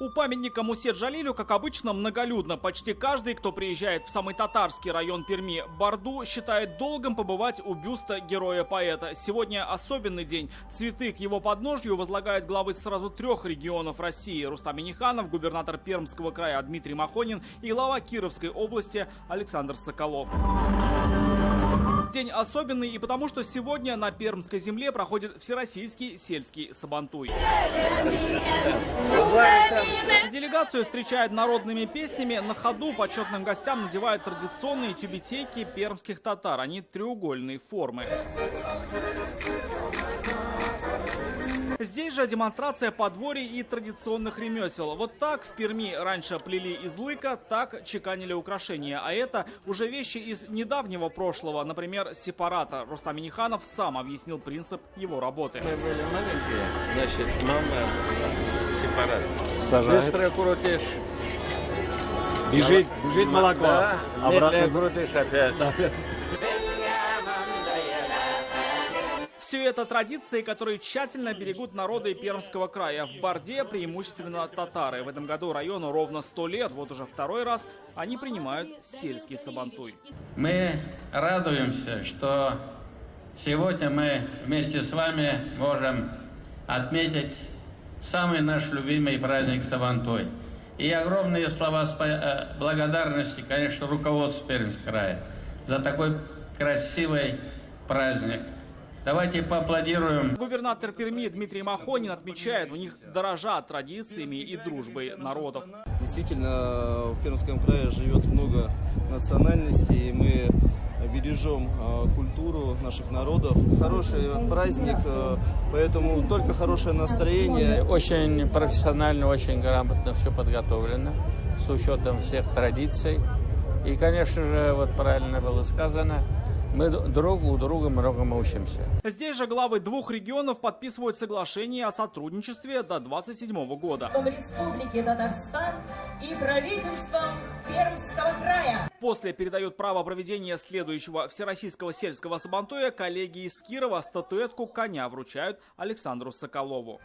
У памятника Мусе Джалилю, как обычно, многолюдно. Почти каждый, кто приезжает в самый татарский район Перми, Барду, считает долгом побывать у бюста героя-поэта. Сегодня особенный день. Цветы к его подножью возлагают главы сразу 3 регионов России. Рустам Минниханов, губернатор Пермского края Дмитрий Махонин и глава Кировской области Александр Соколов. День особенный и потому, что сегодня на Пермской земле проходит Всероссийский сельский сабантуй. Делегацию встречают народными песнями. На ходу почетным гостям надевают традиционные тюбетейки пермских татар. Они треугольной формы. Здесь же демонстрация подворий и традиционных ремесел. Вот так в Перми раньше плели из лыка, так чеканили украшения. А это уже вещи из недавнего прошлого. Например, сепарата. Рустам Минниханов сам объяснил принцип его работы. Мы были маленькие, значит, мама сепарат. Сажает. Быстро крутишь. Бежит молоко. Да, медленно крутишь опять. Все это традиции, которые тщательно берегут народы Пермского края. В Барде преимущественно татары. В этом году району ровно 100 лет. Вот уже второй раз они принимают сельский сабантуй. Мы радуемся, что сегодня мы вместе с вами можем отметить самый наш любимый праздник Сабантуй. И огромные слова благодарности, конечно, руководству Пермского края за такой красивый праздник. Давайте поаплодируем. Губернатор Перми Дмитрий Махонин отмечает, у них дорожат традициями и дружбой народов. Действительно, в Пермском крае живет много национальностей, и мы бережем культуру наших народов. Хороший праздник, поэтому только хорошее настроение. Очень профессионально, очень грамотно все подготовлено, с учетом всех традиций. И, конечно же, вот правильно было сказано, мы друг у друга многому учимся. Здесь же главы 2 регионов подписывают соглашение о сотрудничестве до 2027 года. Республики Татарстан и правительством Пермского края. После передают право проведения следующего Всероссийского сельского сабантуя коллеги из Кирова. Статуэтку коня вручают Александру Соколову.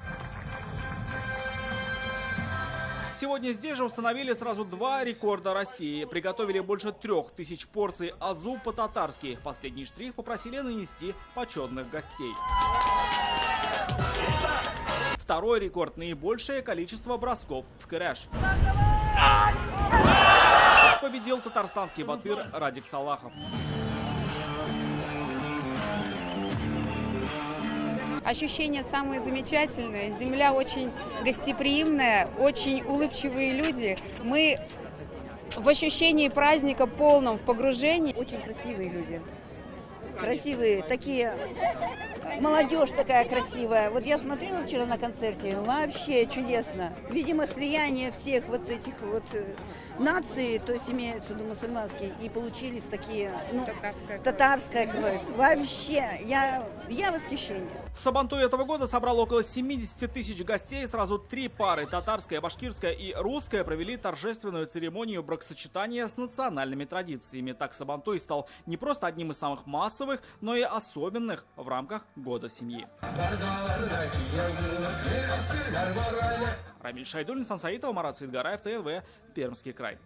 Сегодня здесь же установили сразу 2 рекорда России. Приготовили больше 3000 порций азу по-татарски. Последний штрих попросили нанести почетных гостей. Второй рекорд – наибольшее количество бросков в кэрэш. Победил татарстанский батыр Радик Салахов. Ощущения самые замечательные. Земля очень гостеприимная, очень улыбчивые люди. Мы в ощущении праздника полном, в погружении. Очень красивые люди. Красивые, такие, молодежь такая красивая. Вот я смотрела вчера на концерте, вообще чудесно. Видимо, слияние всех вот этих вот наций, то есть имеются, мусульманские, и получились такие, татарская кровь. Вообще, я в восхищении. Сабантуй этого года собрал около 70 тысяч гостей. Сразу 3 пары, татарская, башкирская и русская, провели торжественную церемонию бракосочетания с национальными традициями. Так Сабантуй стал не просто одним из самых массовых, но и особенных в рамках Года семьи. Рамиль Шайдуллин, Сан Саитова, Марат Светгараев, ТНВ, Пермский край.